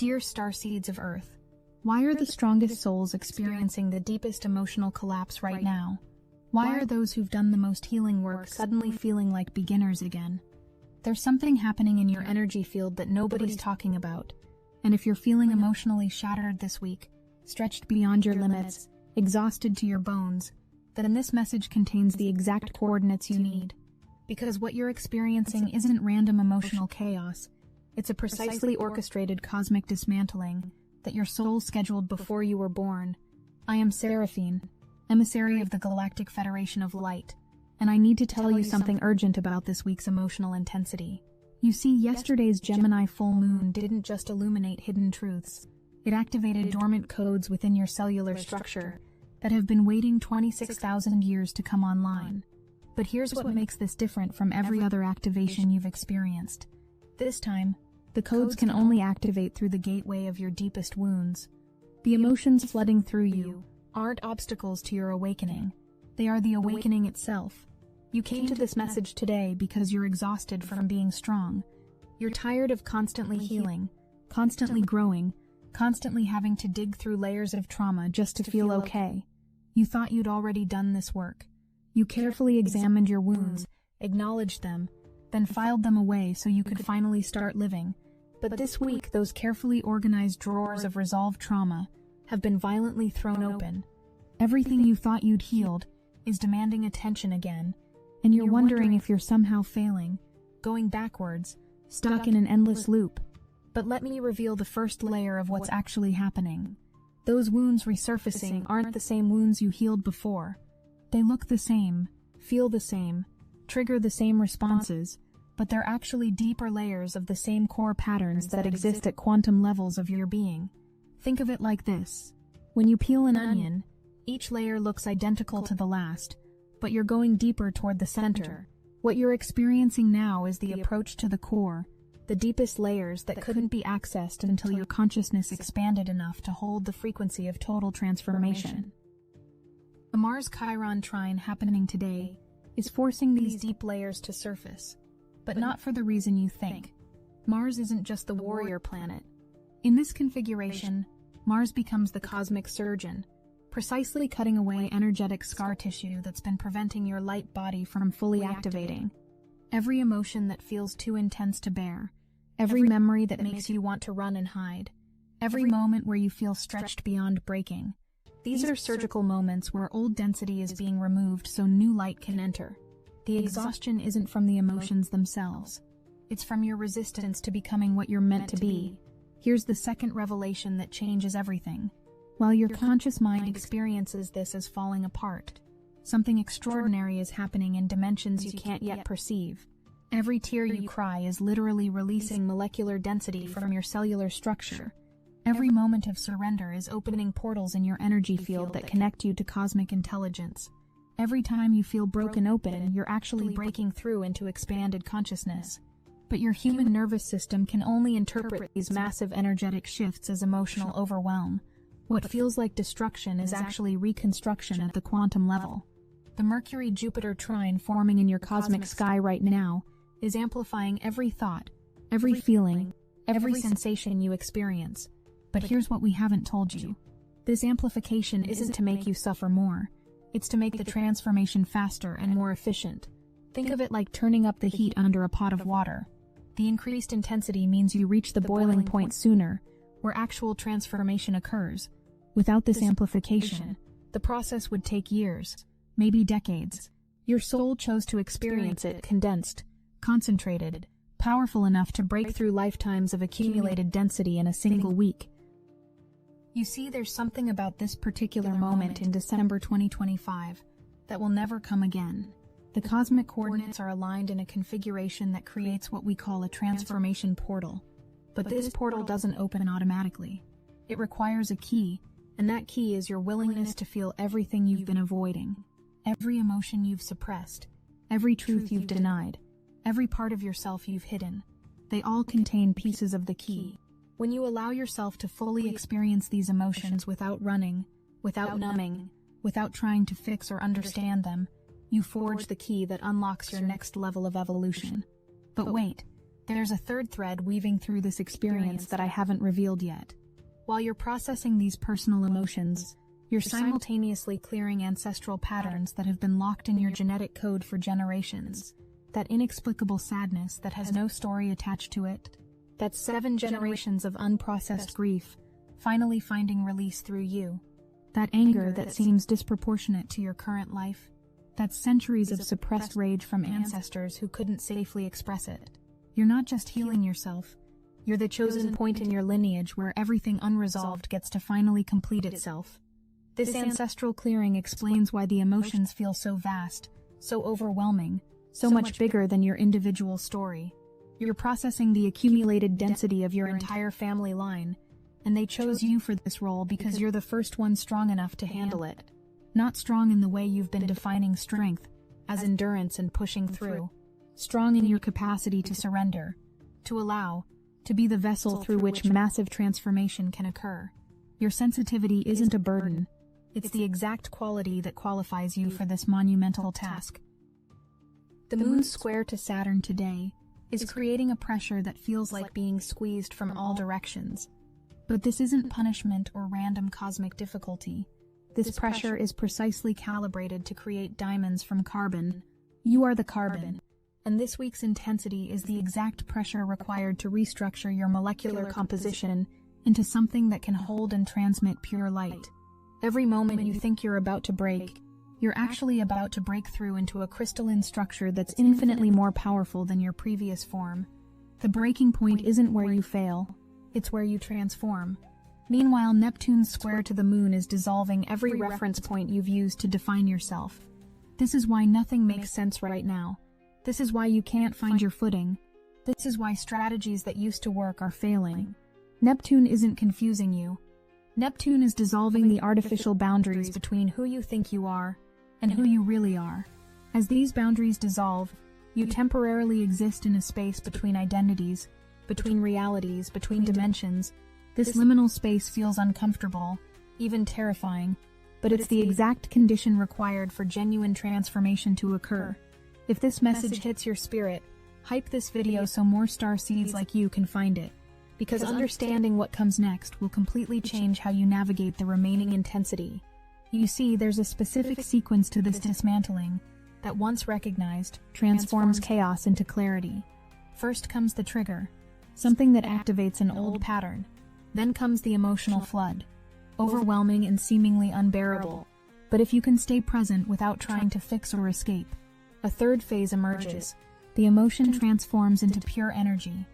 Dear Starseeds of Earth, why are the strongest souls experiencing the deepest emotional collapse right now? Why are those who've done the most healing work suddenly feeling like beginners again? There's something happening in your energy field that nobody's talking about. And if you're feeling emotionally shattered this week, stretched beyond your limits, exhausted to your bones, then this message contains the exact coordinates you need. Because what you're experiencing isn't random emotional chaos. It's a precisely orchestrated cosmic dismantling that your soul scheduled before you were born. I am Seraphine, emissary of the Galactic Federation of Light, and I need to tell you something urgent about this week's emotional intensity. You see, yesterday's Gemini full moon didn't just illuminate hidden truths. It activated dormant codes within your cellular structure that have been waiting 26,000 years to come online. But here's what makes this different from every other activation you've experienced. This time, the codes can only activate through the gateway of your deepest wounds. The emotions flooding through you aren't obstacles to your awakening. They are the awakening itself. You came to this message today because you're exhausted from being strong. You're tired of constantly healing, constantly growing, constantly having to dig through layers of trauma just to feel okay. You thought you'd already done this work. You carefully examined your wounds, acknowledged them, then filed them away so you could finally start living. But this week, those carefully organized drawers of resolved trauma have been violently thrown open. Everything you thought you'd healed is demanding attention again, and you're wondering if you're somehow failing, going backwards, stuck in an endless loop. But let me reveal the first layer of what's actually happening. Those wounds resurfacing aren't the same wounds you healed before. They look the same, feel the same, trigger the same responses, but they're actually deeper layers of the same core patterns that exist at quantum levels of your being. Think of it like this. When you peel an onion, each layer looks identical to the last, but you're going deeper toward the center. What you're experiencing now is the approach to the core, the deepest layers that couldn't be accessed until your consciousness expanded enough to hold the frequency of total transformation. The Mars-Chiron trine happening today is forcing these deep layers to surface, but not for the reason you think. Mars isn't just the warrior planet. In this configuration, Mars becomes the cosmic surgeon, precisely cutting away energetic scar tissue that's been preventing your light body from fully activating. Every emotion that feels too intense to bear, every memory that makes you want to run and hide, every moment where you feel stretched beyond breaking. These are surgical moments where old density is being removed so new light can enter. The exhaustion isn't from the emotions themselves. It's from your resistance to becoming what you're meant to be. Here's the second revelation that changes everything. While your conscious mind experiences this as falling apart, something extraordinary is happening in dimensions you can't yet perceive. Every tear you cry is literally releasing molecular density from your cellular structure. Every moment of surrender is opening portals in your energy field that connect you to cosmic intelligence. Every time you feel broken open, you're actually breaking through into expanded consciousness. But your human nervous system can only interpret these massive energetic shifts as emotional overwhelm. What feels like destruction is actually reconstruction at the quantum level. The Mercury-Jupiter trine forming in your cosmic sky right now is amplifying every thought, every feeling, every sensation you experience. But here's what we haven't told you. This amplification isn't to make you suffer more. It's to make the transformation faster and more efficient. Think of it like turning up the heat under a pot of water. The increased intensity means you reach the boiling point sooner, where actual transformation occurs. Without this amplification, the process would take years, maybe decades. Your soul chose to experience it condensed, concentrated, powerful enough to break through lifetimes of accumulated density in a single week. You see, there's something about this particular moment in December 2025 that will never come again. The cosmic coordinates are aligned in a configuration that creates what we call a transformation portal. But this portal doesn't open automatically. It requires a key, and that key is your willingness to feel everything you've been avoiding, every emotion you've suppressed, every truth you've denied, every part of yourself you've hidden. They all contain pieces of the key. When you allow yourself to fully experience these emotions without running, without numbing, without trying to fix or understand them, you forge the key that unlocks your next level of evolution. But wait, There's a third thread weaving through this experience that I haven't revealed yet. While you're processing these personal emotions, you're simultaneously clearing ancestral patterns that have been locked in your genetic code for generations. That inexplicable sadness that has no story attached to it. That's 7 generations of unprocessed grief, finally finding release through you. That anger that seems disproportionate to your current life. That's centuries of suppressed rage from ancestors who couldn't safely express it. You're not just healing yourself. You're the chosen point in your lineage where everything unresolved gets to finally complete itself. This ancestral clearing explains why the emotions feel so vast, so overwhelming, so much bigger than your individual story. You're processing the accumulated density of your entire family line, and they chose you for this role because you're the first one strong enough to handle it. Not strong in the way you've been defining strength, as endurance and pushing through. Strong in your capacity to surrender, to allow, to be the vessel through which massive transformation can occur. Your sensitivity isn't a burden. It's the exact quality that qualifies you for this monumental task. The moon's square to Saturn today is creating a pressure that feels like being squeezed from all directions. But this isn't punishment or random cosmic difficulty. This pressure is precisely calibrated to create diamonds from carbon. You are the carbon. And this week's intensity is the exact pressure required to restructure your molecular composition into something that can hold and transmit pure light. Every moment you think you're about to break, you're actually about to break through into a crystalline structure that's infinitely more powerful than your previous form. The breaking point isn't where you fail, it's where you transform. Meanwhile, Neptune's square to the moon is dissolving every reference point you've used to define yourself. This is why nothing makes sense right now. This is why you can't find your footing. This is why strategies that used to work are failing. Neptune isn't confusing you. Neptune is dissolving the artificial boundaries between who you think you are and who you really are. As these boundaries dissolve, you temporarily exist in a space between identities, between realities, between dimensions. This liminal space feels uncomfortable, even terrifying, but it's the exact condition required for genuine transformation to occur. If this message hits your spirit, hype this video so more starseeds like you can find it. Because understanding what comes next will completely change how you navigate the remaining intensity. You see, there's a specific sequence to this dismantling that, once recognized, transforms chaos into clarity. First comes the trigger, something that activates an old pattern. Then comes the emotional flood, overwhelming and seemingly unbearable. But if you can stay present without trying to fix or escape, a third phase emerges. The emotion transforms into pure energy,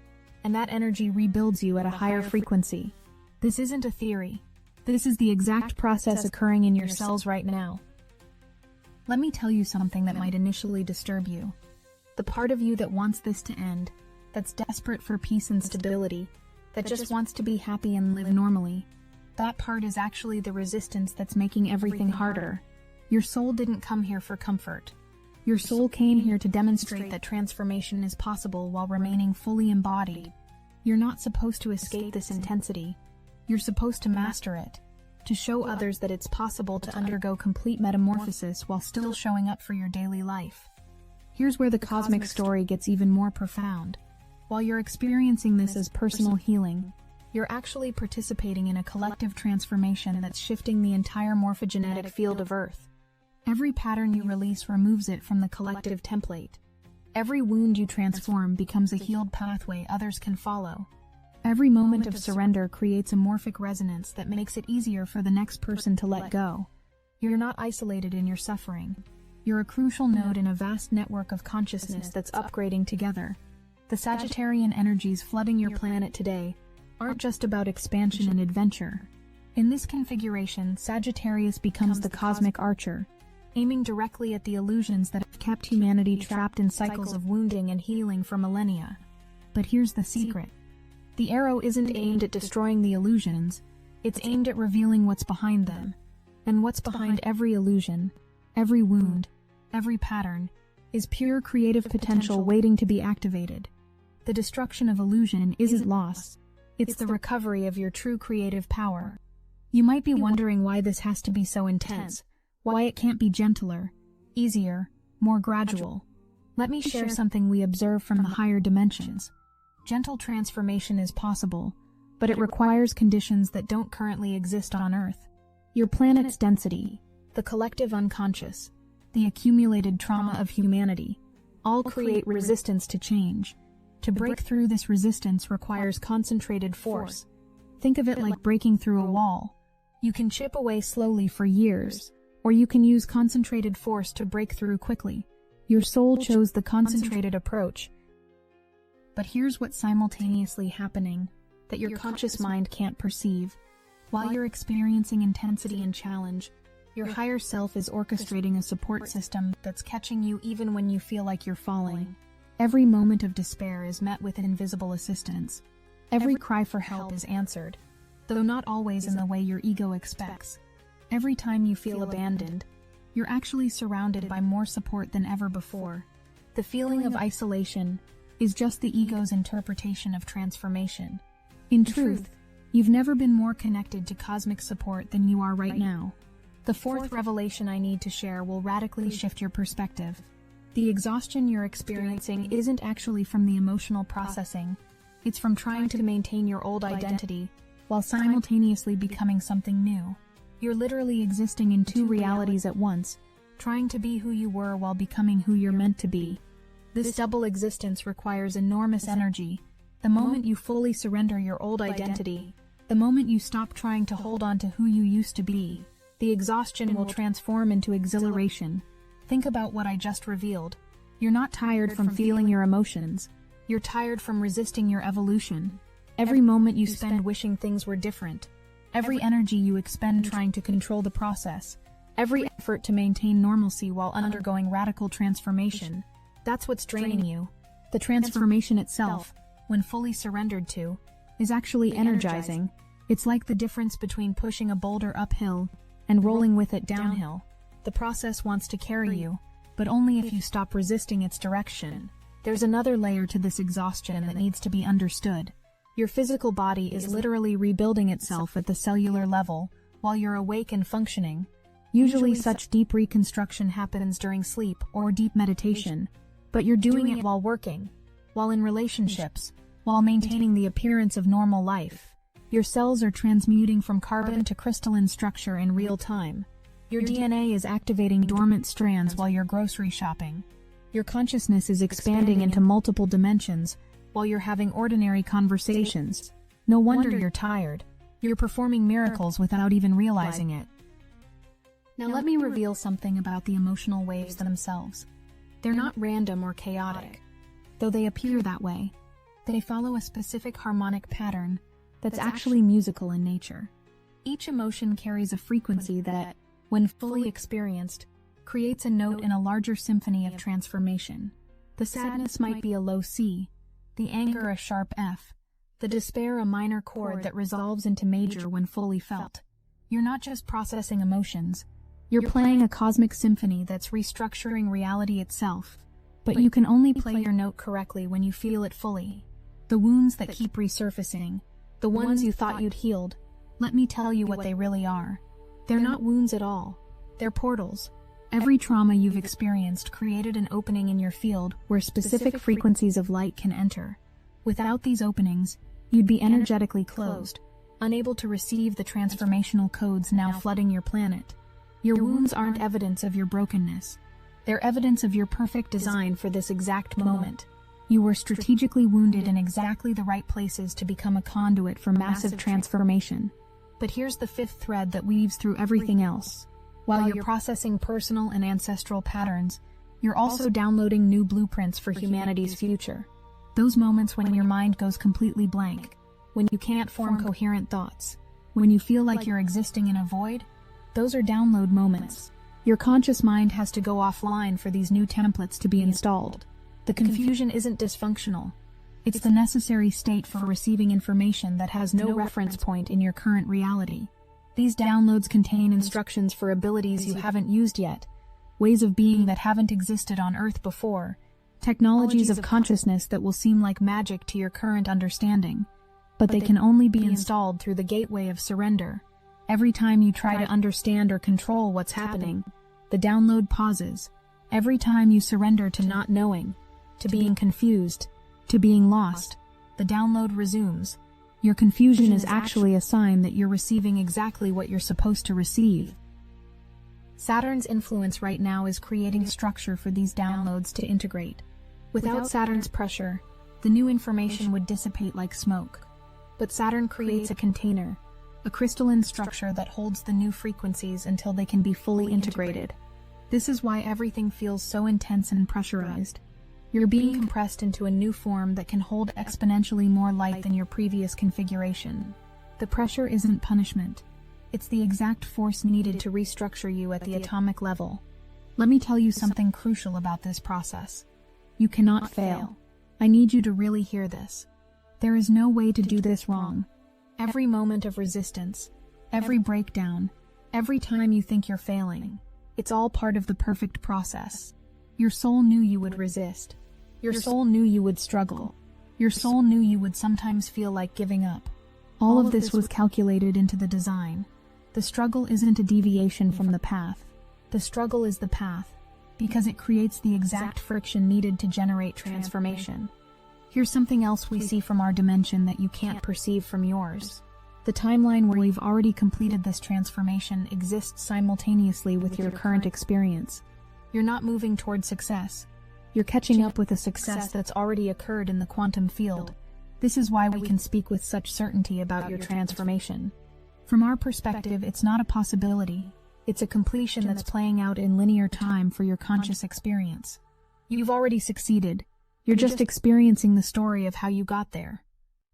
and that energy rebuilds you at a higher frequency. This isn't a theory. This is the exact process occurring in your cells right now. Let me tell you something that might initially disturb you. The part of you that wants this to end, that's desperate for peace and stability, that just wants to be happy and live normally, that part is actually the resistance that's making everything harder. Your soul didn't come here for comfort. Your soul came here to demonstrate that transformation is possible while remaining fully embodied. You're not supposed to escape this intensity. You're supposed to master it, to show others that it's possible to undergo complete metamorphosis while still showing up for your daily life. Here's where the cosmic story gets even more profound. While you're experiencing this as personal healing, you're actually participating in a collective transformation that's shifting the entire morphogenetic field of Earth. Every pattern you release removes it from the collective template. Every wound you transform becomes a healed pathway others can follow. Every moment of surrender creates a morphic resonance that makes it easier for the next person to let go. You're not isolated in your suffering. You're a crucial node in a vast network of consciousness that's upgrading together. The Sagittarian energies flooding your planet today aren't just about expansion and adventure. In this configuration, Sagittarius becomes the cosmic archer, aiming directly at the illusions that have kept humanity trapped in cycles of wounding and healing for millennia. But here's the secret. The arrow isn't aimed at destroying the illusions, it's aimed at revealing what's behind them. And what's behind every illusion, every wound, every pattern, is pure creative potential waiting to be activated. The destruction of illusion isn't loss, it's the recovery of your true creative power. You might be wondering why this has to be so intense, why it can't be gentler, easier, more gradual. Let me share something we observe from the higher dimensions. Gentle transformation is possible, but it requires conditions that don't currently exist on Earth. Your planet's density, the collective unconscious, the accumulated trauma of humanity, all create resistance to change. To break through this resistance requires concentrated force. Think of it like breaking through a wall. You can chip away slowly for years, or you can use concentrated force to break through quickly. Your soul chose the concentrated approach. But here's what's simultaneously happening that your conscious mind can't perceive. While you're experiencing intensity and challenge, your higher self is orchestrating a support system that's catching you even when you feel like you're falling. Every moment of despair is met with invisible assistance. Every cry for help is answered, though not always in the way your ego expects. Every time you feel abandoned, you're actually surrounded by more support than ever before. The feeling of isolation is just the ego's interpretation of transformation. In truth, you've never been more connected to cosmic support than you are right now. The fourth revelation I need to share will radically shift your perspective. The exhaustion you're experiencing isn't actually from the emotional processing. It's from trying to maintain your old identity while simultaneously becoming something new. You're literally existing in two realities at once, trying to be who you were while becoming who you're meant to be. This double existence requires enormous energy. The moment you fully surrender your old identity, the moment you stop trying to hold on to who you used to be, the exhaustion will transform into exhilaration. Think about what I just revealed. You're not tired from feeling your emotions. You're tired from resisting your evolution. Every moment you spend wishing things were different. Every energy you expend trying to control the process. Every effort to maintain normalcy while undergoing radical transformation. That's what's draining you. The transformation itself, when fully surrendered to, is actually energizing. It's like the difference between pushing a boulder uphill and rolling with it downhill. The process wants to carry you, but only if you stop resisting its direction. There's another layer to this exhaustion that needs to be understood. Your physical body is literally rebuilding itself at the cellular level while you're awake and functioning. Usually such deep reconstruction happens during sleep or deep meditation, but you're doing it while working, while in relationships, while maintaining the appearance of normal life. Your cells are transmuting from carbon to crystalline structure in real time. Your DNA is activating dormant strands while you're grocery shopping. Your consciousness is expanding into multiple dimensions while you're having ordinary conversations. No wonder you're tired. You're performing miracles without even realizing it. Now let me reveal something about the emotional waves themselves. They're not random or chaotic, though they appear that way. They follow a specific harmonic pattern that's actually musical in nature. Each emotion carries a frequency that, when fully experienced, creates a note in a larger symphony of transformation. The sadness might be a low C, the anger a sharp F, the despair a minor chord that resolves into major when fully felt. You're not just processing emotions, you're playing a cosmic symphony that's restructuring reality itself, but you can only play your note correctly when you feel it fully. The wounds that keep resurfacing, the ones you thought you'd healed, let me tell you what they really are. They're not wounds at all. They're portals. Every trauma you've experienced created an opening in your field where specific frequencies of light can enter. Without these openings, you'd be energetically closed, unable to receive the transformational codes now flooding your planet. Your wounds aren't evidence of your brokenness. They're evidence of your perfect design for this exact moment. You were strategically wounded in exactly the right places to become a conduit for massive transformation. But here's the fifth thread that weaves through everything else. While you're processing personal and ancestral patterns, you're also downloading new blueprints for humanity's future. Those moments when your mind goes completely blank, when you can't form coherent thoughts, when you feel like you're existing in a void, those are download moments. Your conscious mind has to go offline for these new templates to be installed. The confusion isn't dysfunctional. It's the necessary state for receiving information that has no reference point in your current reality. These downloads contain instructions for abilities you haven't used yet, ways of being that haven't existed on Earth before, technologies of consciousness that will seem like magic to your current understanding, but they can only be installed through the gateway of surrender. Every time you try to understand or control what's happening, the download pauses. Every time you surrender to not knowing, to being confused, to being lost, The download resumes. Your confusion is actually a sign that you're receiving exactly what you're supposed to receive. Saturn's influence right now is creating structure for these downloads to integrate. Without Saturn's pressure, the new information would dissipate like smoke. But Saturn creates a container, a crystalline structure that holds the new frequencies until they can be fully integrated. This is why everything feels so intense and pressurized. You're being compressed into a new form that can hold exponentially more light than your previous configuration. The pressure isn't punishment. It's the exact force needed to restructure you at the atomic level. Let me tell you something crucial about this process. You cannot fail. I need you to really hear this. There is no way to do this wrong. Every moment of resistance, every breakdown, every time you think you're failing, it's all part of the perfect process. Your soul knew you would resist. Your soul knew you would struggle. Your soul knew you would sometimes feel like giving up. All of this was calculated into the design. The struggle isn't a deviation from the path. The struggle is the path, because it creates the exact friction needed to generate transformation. Here's something else we see from our dimension that you can't perceive from yours. The timeline where you've already completed this transformation exists simultaneously with your current experience. You're not moving toward success. You're catching up with a success that's already occurred in the quantum field. This is why we can speak with such certainty about your transformation. From our perspective, it's not a possibility. It's a completion that's playing out in linear time for your conscious experience. You've already succeeded. You're just experiencing the story of how you got there.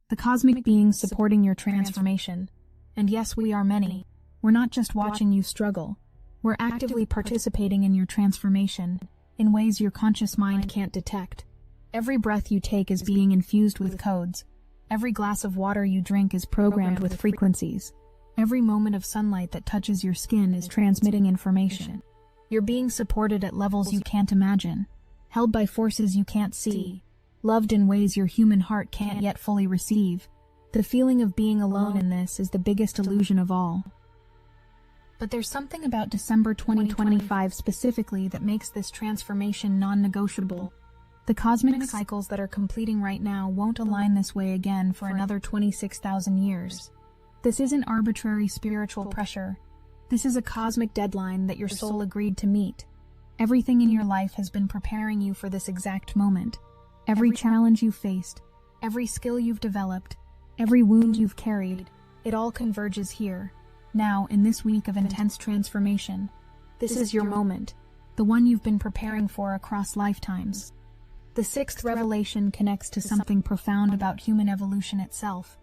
The cosmic beings supporting your transformation. And yes, we are many. We're not just watching you struggle. We're actively participating in your transformation in ways your conscious mind can't detect. Every breath you take is being infused with codes. Every glass of water you drink is programmed with frequencies. Every moment of sunlight that touches your skin is transmitting information. You're being supported at levels you can't imagine, held by forces you can't see, loved in ways your human heart can't yet fully receive. The feeling of being alone in this is the biggest illusion of all. But there's something about December 2025 specifically that makes this transformation non-negotiable. The cosmic cycles that are completing right now won't align this way again for another 26,000 years. This isn't arbitrary spiritual pressure. This is a cosmic deadline that your soul agreed to meet. Everything in your life has been preparing you for this exact moment. Every challenge you've faced, every skill you've developed, every wound you've carried, it all converges here. Now, in this week of intense transformation, this is your moment, the one you've been preparing for across lifetimes. The sixth revelation connects to something profound about human evolution itself.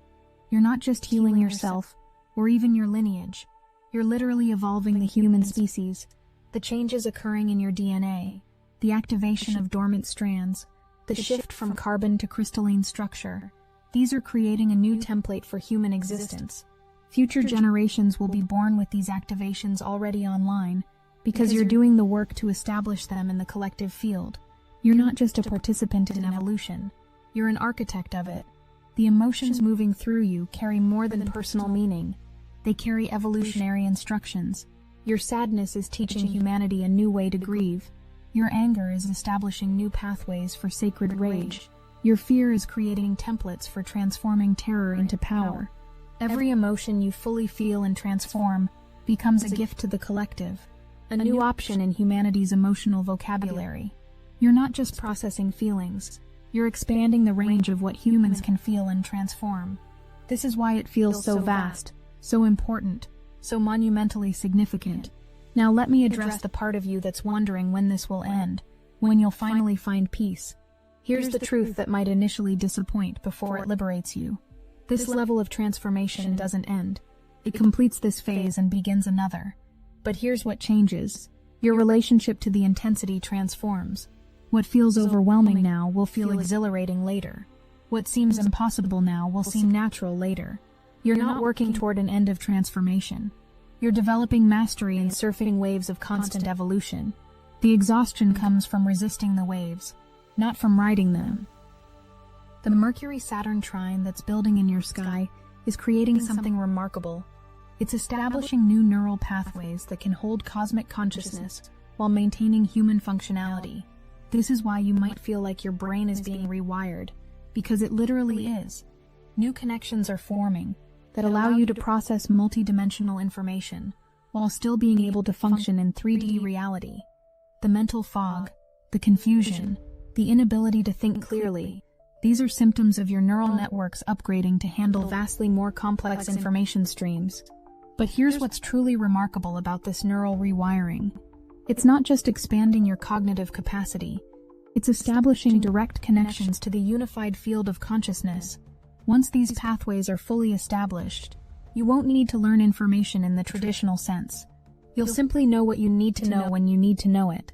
You're not just healing yourself, or even your lineage. You're literally evolving the human species. The changes occurring in your DNA, the activation of dormant strands, the shift from carbon to crystalline structure. These are creating a new template for human existence. Future generations will be born with these activations already online, because you're doing the work to establish them in the collective field. You're not just a participant in evolution. You're an architect of it. The emotions moving through you carry more than personal meaning. They carry evolutionary instructions. Your sadness is teaching humanity a new way to grieve. Your anger is establishing new pathways for sacred rage. Your fear is creating templates for transforming terror into power. Every emotion you fully feel and transform becomes a gift to the collective, a new option in humanity's emotional vocabulary. You're not just processing feelings, you're expanding the range of what humans can feel and transform. This is why it feels so vast, so important, so monumentally significant. Now let me address the part of you that's wondering when this will end, when you'll finally find peace. Here's the truth that might initially disappoint before it liberates you. This level of transformation doesn't end. It completes this phase and begins another. But here's what changes. Your relationship to the intensity transforms. What feels overwhelming now will feel exhilarating later. What seems impossible now will seem natural later. You're not working toward an end of transformation. You're developing mastery in surfing waves of constant evolution. The exhaustion comes from resisting the waves, not from riding them. The Mercury-Saturn trine that's building in your sky is creating something remarkable. It's establishing new neural pathways that can hold cosmic consciousness while maintaining human functionality. This is why you might feel like your brain is being rewired, because it literally is. New connections are forming that allow you to process multidimensional information while still being able to function in 3D reality. The mental fog, the confusion, the inability to think clearly, these are symptoms of your neural networks upgrading to handle vastly more complex information streams. But here's what's truly remarkable about this neural rewiring. It's not just expanding your cognitive capacity, it's establishing direct connections to the unified field of consciousness. Once these pathways are fully established, you won't need to learn information in the traditional sense. You'll simply know what you need to know when you need to know it.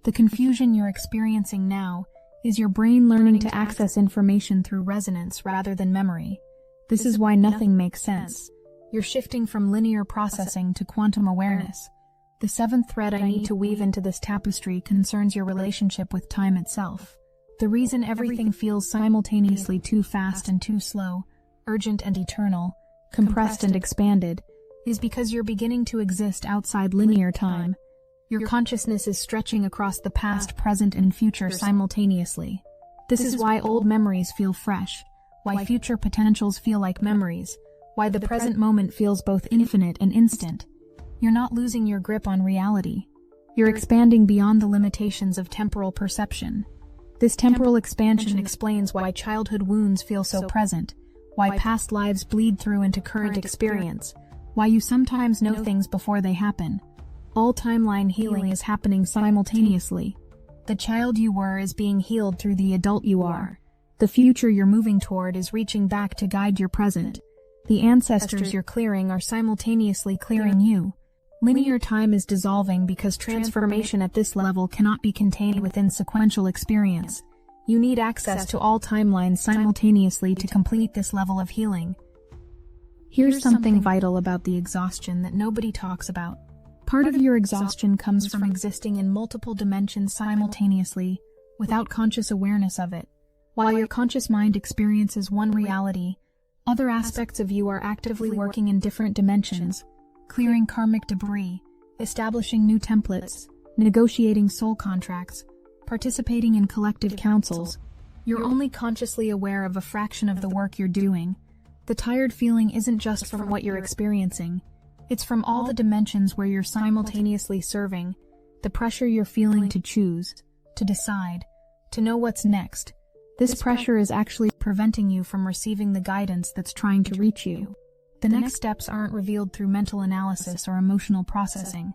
The confusion you're experiencing now is your brain learning to access information through resonance rather than memory. This is why nothing makes sense. You're shifting from linear processing to quantum awareness. The seventh thread I need to weave into this tapestry concerns your relationship with time itself. The reason everything feels simultaneously too fast and too slow, urgent and eternal, compressed and expanded, is because you're beginning to exist outside linear time. Your consciousness is stretching across the past, present, and future simultaneously. This is why old memories feel fresh, why future potentials feel like memories, why the present moment feels both infinite and instant. You're not losing your grip on reality. You're expanding beyond the limitations of temporal perception. This temporal expansion explains why childhood wounds feel so present, why past lives bleed through into current experience, why you sometimes know things before they happen. All timeline healing is happening simultaneously. The child you were is being healed through the adult you are. The future you're moving toward is reaching back to guide your present. The ancestors you're clearing are simultaneously clearing you. Linear time is dissolving because transformation at this level cannot be contained within sequential experience. You need access to all timelines simultaneously to complete this level of healing. Here's something vital about the exhaustion that nobody talks about. Part of your exhaustion comes from existing in multiple dimensions simultaneously, without conscious awareness of it. While your conscious mind experiences one reality, other aspects of you are actively working in different dimensions, clearing karmic debris, establishing new templates, negotiating soul contracts, participating in collective councils. You're only consciously aware of a fraction of the work you're doing. The tired feeling isn't just from what you're experiencing. It's from all the dimensions where you're simultaneously serving, the pressure you're feeling to choose, to decide, to know what's next. This pressure is actually preventing you from receiving the guidance that's trying to reach you. The next steps aren't revealed through mental analysis or emotional processing.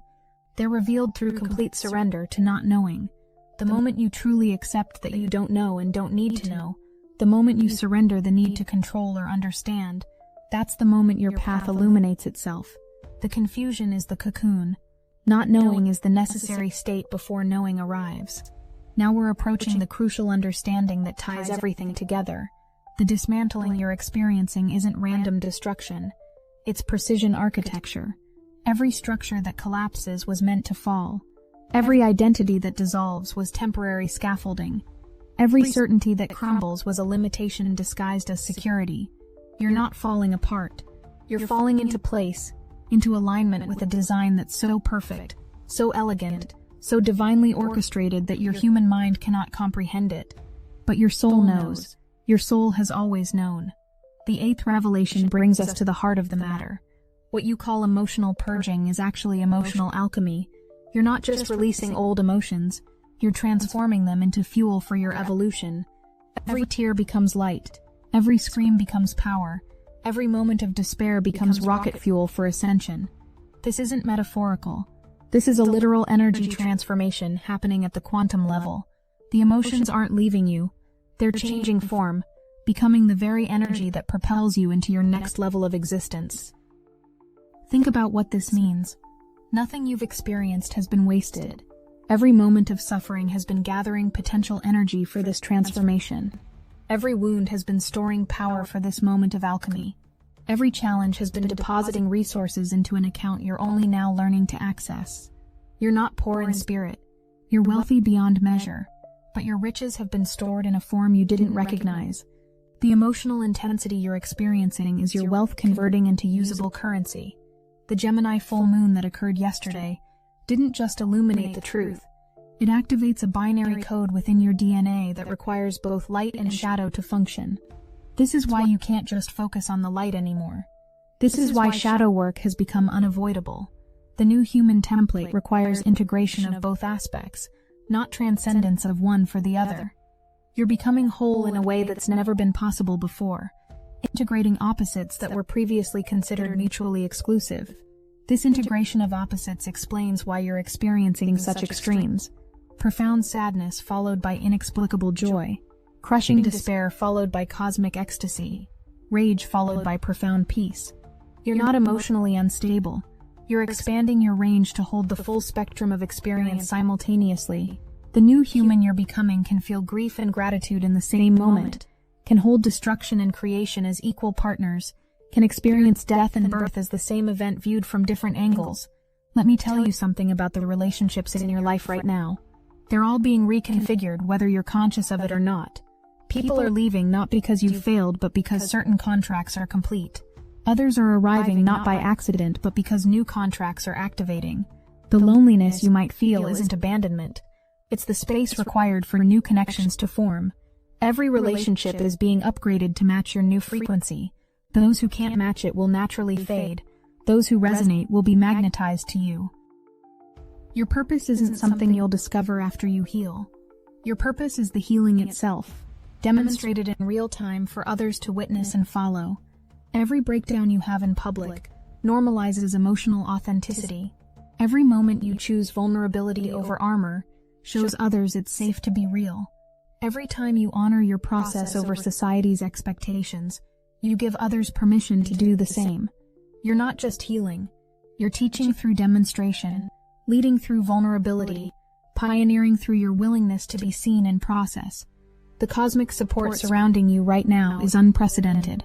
They're revealed through complete surrender to not knowing. The moment you truly accept that you don't know and don't need to know, the moment you surrender the need to control or understand, that's the moment your path illuminates itself. The confusion is the cocoon. Not knowing is the necessary state before knowing arrives. Now we're approaching the crucial understanding that ties everything together. The dismantling you're experiencing isn't random destruction. It's precision architecture. Every structure that collapses was meant to fall. Every identity that dissolves was temporary scaffolding. Every certainty that crumbles was a limitation disguised as security. You're not falling apart. You're falling into place, into alignment with a design that's so perfect, so elegant, so divinely orchestrated that your human mind cannot comprehend it. But your soul knows. Your soul has always known. The eighth revelation brings us to the heart of the matter. What you call emotional purging is actually emotional alchemy. You're not just releasing old emotions, you're transforming them into fuel for your evolution. Every tear becomes light. Every scream becomes power. Every moment of despair becomes rocket fuel for ascension. This isn't metaphorical. This is a literal energy transformation happening at the quantum level. The emotions aren't leaving you. They're changing form, becoming the very energy that propels you into your next level of existence. Think about what this means. Nothing you've experienced has been wasted. Every moment of suffering has been gathering potential energy for this transformation. Every wound has been storing power for this moment of alchemy. Every challenge has been depositing resources into an account you're only now learning to access. You're not poor in spirit. You're wealthy beyond measure. But your riches have been stored in a form you didn't recognize. The emotional intensity you're experiencing is your wealth converting into usable currency. The Gemini full moon that occurred yesterday didn't just illuminate the truth. It activates a binary code within your DNA that requires both light and shadow to function. This is why you can't just focus on the light anymore. This is why shadow work has become unavoidable. The new human template requires integration of both aspects, not transcendence of one for the other. You're becoming whole in a way that's never been possible before, integrating opposites that were previously considered mutually exclusive. This integration of opposites explains why you're experiencing such extremes. Profound sadness followed by inexplicable joy, crushing despair followed by cosmic ecstasy, rage followed by profound peace. You're not emotionally unstable. You're expanding your range to hold the full spectrum of experience simultaneously. The new human you're becoming can feel grief and gratitude in the same moment, can hold destruction and creation as equal partners, can experience death and birth as the same event viewed from different angles. Let me tell you something about the relationships in your life right now. They're all being reconfigured whether you're conscious of it or not. People are leaving not because you failed but because certain contracts are complete. Others are arriving not by accident but because new contracts are activating. The loneliness you might feel isn't abandonment. It's the space required for new connections to form. Every relationship is being upgraded to match your new frequency. Those who can't match it will naturally fade. Those who resonate will be magnetized to you. Your purpose isn't something you'll discover after you heal. Your purpose is the healing itself, demonstrated in real time for others to witness and follow. Every breakdown you have in public normalizes emotional authenticity. Every moment you choose vulnerability over armor shows others it's safe to be real. Every time you honor your process over society's expectations, you give others permission to do the same. You're not just healing. You're teaching through demonstration, leading through vulnerability, pioneering through your willingness to be seen and process. The cosmic support surrounding you right now is unprecedented.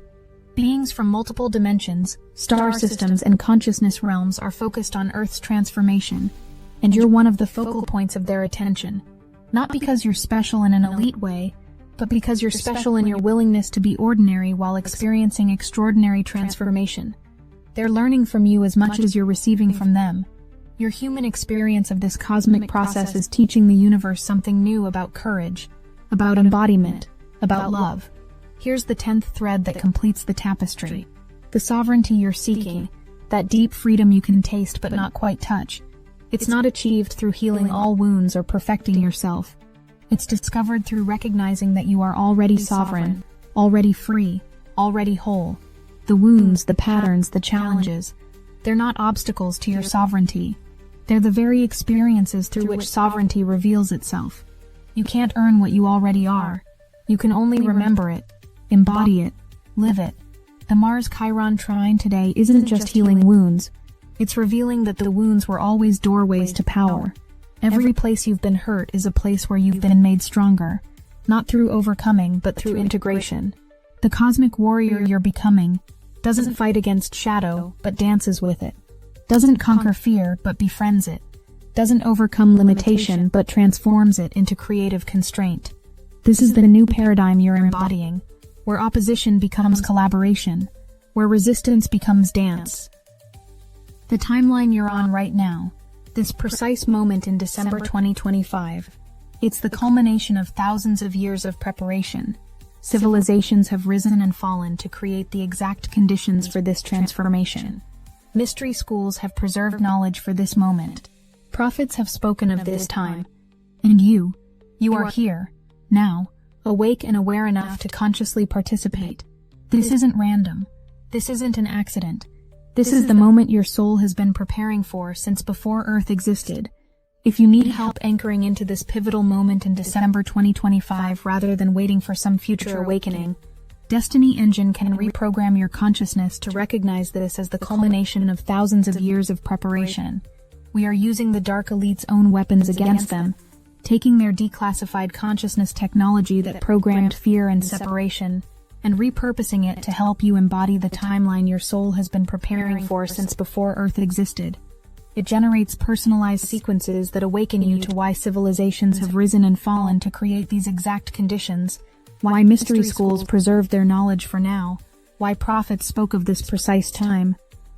Beings from multiple dimensions, star systems, and consciousness realms are focused on Earth's transformation, and you're one of the focal points of their attention. Not because you're special in an elite way, but because you're special in your willingness to be ordinary while experiencing extraordinary transformation. They're learning from you as much as you're receiving from them. Your human experience of this cosmic process is teaching the universe something new about courage, about embodiment, about love. Here's the 10th thread that completes the tapestry. The sovereignty you're seeking, that deep freedom you can taste but not quite touch. It's not achieved through healing all wounds or perfecting yourself. It's discovered through recognizing that you are already sovereign, already free, already whole. The wounds, the patterns, the challenges, they're not obstacles to your sovereignty. They're the very experiences through which sovereignty reveals itself. You can't earn what you already are. You can only remember it, embody it, live it. The Mars-Chiron trine today isn't just healing wounds. It's revealing that the wounds were always doorways to power. Every place you've been hurt is a place where you've been made stronger, not through overcoming, but through integration. The cosmic warrior you're becoming doesn't fight against shadow, but dances with it. Doesn't conquer fear, but befriends it. Doesn't overcome limitation, but transforms it into creative constraint. This is the new paradigm you're embodying, where opposition becomes collaboration, where resistance becomes dance. The timeline you're on right now, this precise moment in December 2025, it's the culmination of thousands of years of preparation. Civilizations have risen and fallen to create the exact conditions for this transformation. Mystery schools have preserved knowledge for this moment. Prophets have spoken of this time. And you are here, now, awake and aware enough to consciously participate. This isn't random. This isn't an accident. This is the moment your soul has been preparing for since before Earth existed. If you need help anchoring into this pivotal moment in December 2025 rather than waiting for some future awakening, Destiny Engine can reprogram your consciousness to recognize this as the culmination of thousands of years of preparation. We are using the Dark Elite's own weapons against them, taking their declassified consciousness technology that programmed fear and separation, and repurposing it to help you embody the timeline your soul has been preparing for since before Earth existed. It generates personalized sequences that awaken you to why civilizations have risen and fallen to create these exact conditions, why mystery schools preserve their knowledge for now, why prophets spoke of this precise time.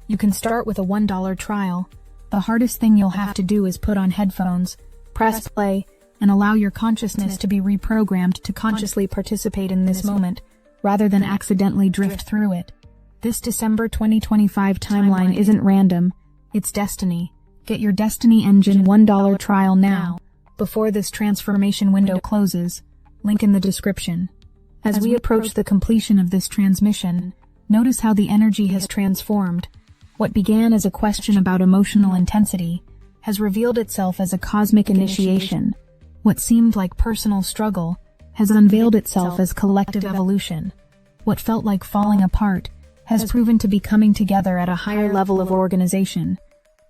You can start with a $1 trial. The hardest thing you'll have to do is put on headphones, Press play and allow your consciousness to be reprogrammed to consciously participate in this moment, rather than accidentally drift through it. This December 2025 timeline isn't random, it's destiny. Get your Destiny Engine $1 trial now, before this transformation window closes. Link in the description. As we approach the completion of this transmission, notice how the energy has transformed. What began as a question about emotional intensity has revealed itself as a cosmic initiation. What seemed like personal struggle has unveiled itself as collective evolution. What felt like falling apart has proven to be coming together at a higher level of organization.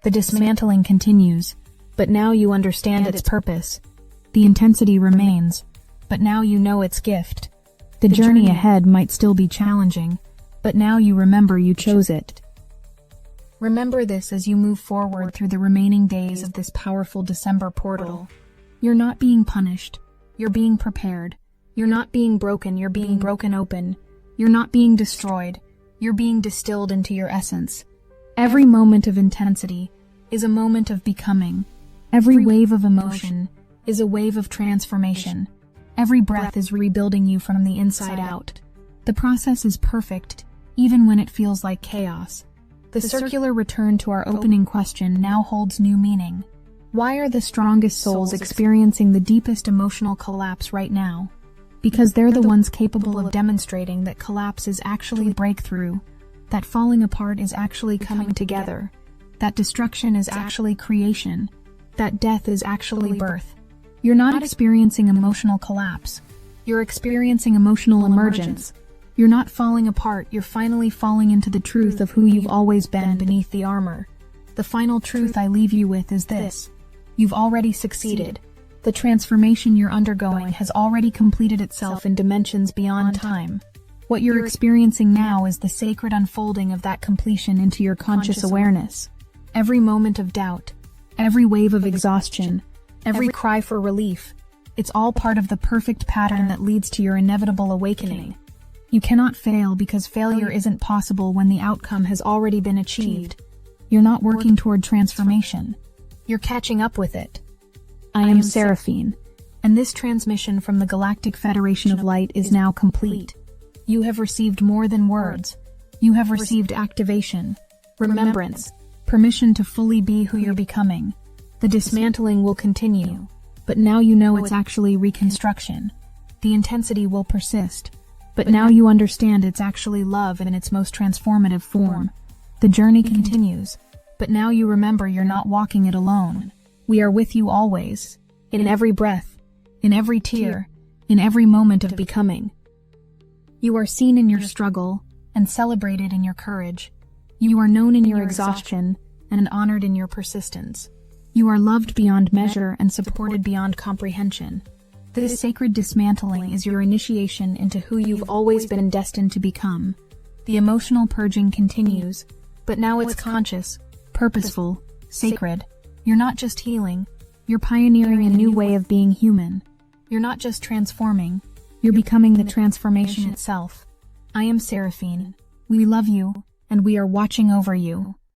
The dismantling continues, but now you understand its purpose. The intensity remains, but now you know its gift. The journey ahead might still be challenging, but now you remember you chose it. Remember this as you move forward through the remaining days of this powerful December portal. You're not being punished. You're being prepared. You're not being broken. You're being broken open. You're not being destroyed. You're being distilled into your essence. Every moment of intensity is a moment of becoming. Every wave of emotion is a wave of transformation. Every breath is rebuilding you from the inside out. The process is perfect, even when it feels like chaos. The circular return to our opening question now holds new meaning. Why are the strongest souls experiencing the deepest emotional collapse right now? Because they're the ones capable of demonstrating that collapse is actually breakthrough, that falling apart is actually coming together, that destruction is actually creation, that death is actually birth. You're not experiencing emotional collapse. You're experiencing emotional emergence. You're not falling apart, you're finally falling into the truth of who you've always been beneath the armor. The final truth I leave you with is this: you've already succeeded. The transformation you're undergoing has already completed itself in dimensions beyond time. What you're experiencing now is the sacred unfolding of that completion into your conscious awareness. Every moment of doubt, every wave of exhaustion, every cry for relief, it's all part of the perfect pattern that leads to your inevitable awakening. You cannot fail because failure isn't possible when the outcome has already been achieved. You're not working toward transformation. You're catching up with it. I am Seraphine, and this transmission from the Galactic Federation of Light is now complete. You have received more than words. You have received activation, remembrance, permission to fully be who you're becoming. The dismantling will continue, but now you know it's actually reconstruction. The intensity will persist, but now you understand it's actually love in its most transformative form. The journey continues, but now you remember you're not walking it alone. We are with you always, in every breath, in every tear, in every moment of becoming. You are seen in your struggle and celebrated in your courage. You are known in your exhaustion and honored in your persistence. You are loved beyond measure and supported beyond comprehension. This sacred dismantling is your initiation into who you've always been destined to become. The emotional purging continues, but now it's conscious, purposeful, sacred. You're not just healing, you're pioneering a new way of being human. You're not just transforming, you're becoming the transformation itself. I am Seraphine. We love you, and we are watching over you.